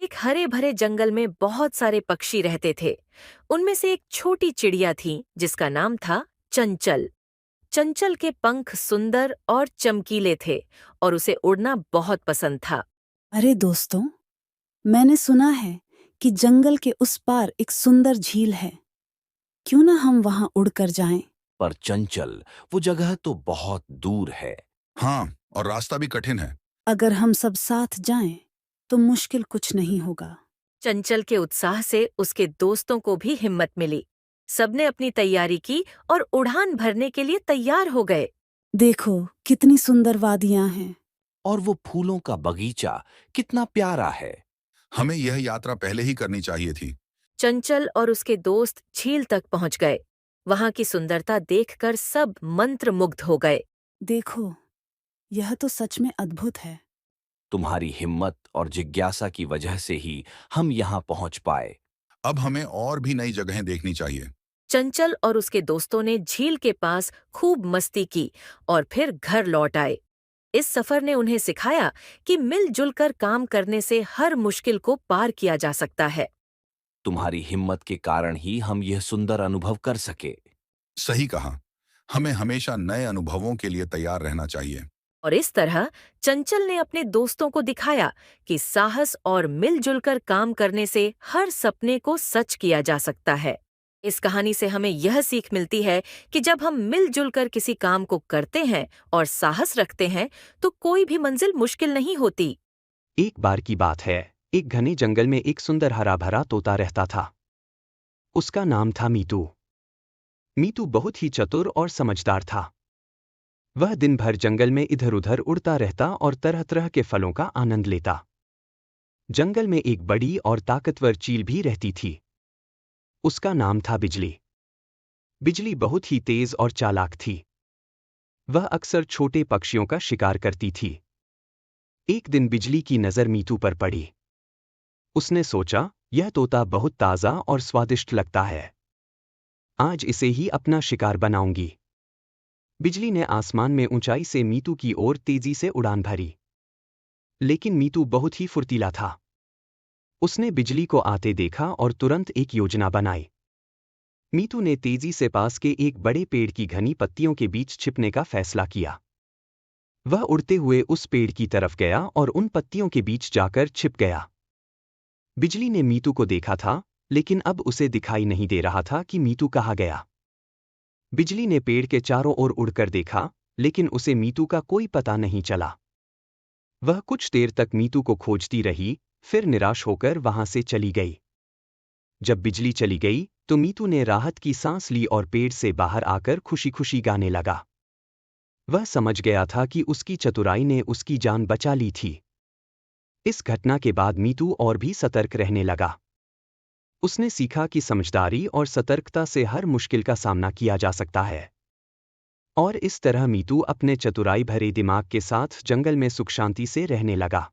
एक हरे भरे जंगल में बहुत सारे पक्षी रहते थे। उनमें से एक छोटी चिड़िया थी जिसका नाम था चंचल। चंचल के पंख सुंदर और चमकीले थे और उसे उड़ना बहुत पसंद था। अरे दोस्तों, मैंने सुना है कि जंगल के उस पार एक सुंदर झील है। क्यों ना हम वहां उड़कर जाएं? पर चंचल, वो जगह तो बहुत दूर है। हाँ, और रास्ता भी कठिन है। अगर हम सब साथ जाएं, तो मुश्किल कुछ नहीं होगा। चंचल के उत्साह से उसके दोस्तों को भी हिम्मत मिली। सबने अपनी तैयारी की और उड़ान भरने के लिए तैयार हो गए। देखो, कितनी सुंदर वादियां हैं। और वो फूलों का बगीचा कितना प्यारा है। हमें यह यात्रा पहले ही करनी चाहिए थी। चंचल और उसके दोस्त झील तक पहुंच गए। वहां की सुंदरता देखकर सब मंत्रमुग्ध हो गए। देखो, यह तो सच में अद्भुत है। तुम्हारी हिम्मत और जिज्ञासा की वजह से ही हम यहाँ पहुँच पाए। अब हमें और भी नई जगहें देखनी चाहिए। चंचल और उसके दोस्तों ने झील के पास खूब मस्ती की और फिर घर लौट आए। इस सफर ने उन्हें सिखाया कि मिलजुल कर काम करने से हर मुश्किल को पार किया जा सकता है। तुम्हारी हिम्मत के कारण ही हम यह सुंदर अनुभव कर सके। सही कहा। हमें हमेशा नए अनुभवों के लिए तैयार रहना चाहिए। और इस तरह चंचल ने अपने दोस्तों को दिखाया कि साहस और मिलजुल कर काम करने से हर सपने को सच किया जा सकता है। इस कहानी से हमें यह सीख मिलती है कि जब हम मिलजुल कर किसी काम को करते हैं और साहस रखते हैं, तो कोई भी मंजिल मुश्किल नहीं होती। एक बार की बात है, एक घने जंगल में एक सुंदर हरा भरा तोता रहता था। उसका नाम था मीतू। मीतू बहुत ही चतुर और समझदार था। वह दिन भर जंगल में इधर उधर उड़ता रहता और तरह तरह के फलों का आनंद लेता। जंगल में एक बड़ी और ताकतवर चील भी रहती थी। उसका नाम था बिजली। बिजली बहुत ही तेज और चालाक थी। वह अक्सर छोटे पक्षियों का शिकार करती थी। एक दिन बिजली की नज़र मीतू पर पड़ी। उसने सोचा, यह तोता बहुत ताज़ा और स्वादिष्ट लगता है। आज इसे ही अपना शिकार बनाऊंगी। बिजली ने आसमान में ऊंचाई से मीतू की ओर तेजी से उड़ान भरी। लेकिन मीतू बहुत ही फुर्तीला था। उसने बिजली को आते देखा और तुरंत एक योजना बनाई। मीतू ने तेजी से पास के एक बड़े पेड़ की घनी पत्तियों के बीच छिपने का फैसला किया। वह उड़ते हुए उस पेड़ की तरफ गया और उन पत्तियों के बीच जाकर छिप गया। बिजली ने मीतू को देखा था, लेकिन अब उसे दिखाई नहीं दे रहा था कि मीतू कहाँ गया। बिजली ने पेड़ के चारों ओर उड़कर देखा, लेकिन उसे मीतू का कोई पता नहीं चला। वह कुछ देर तक मीतू को खोजती रही, फिर निराश होकर वहां से चली गई। जब बिजली चली गई, तो मीतू ने राहत की सांस ली और पेड़ से बाहर आकर खुशी खुशी गाने लगा। वह समझ गया था कि उसकी चतुराई ने उसकी जान बचा ली थी। इस घटना के बाद मीतू और भी सतर्क रहने लगा। उसने सीखा कि समझदारी और सतर्कता से हर मुश्किल का सामना किया जा सकता है। और इस तरह मीतू अपने चतुराई भरे दिमाग के साथ जंगल में सुख शांति से रहने लगा।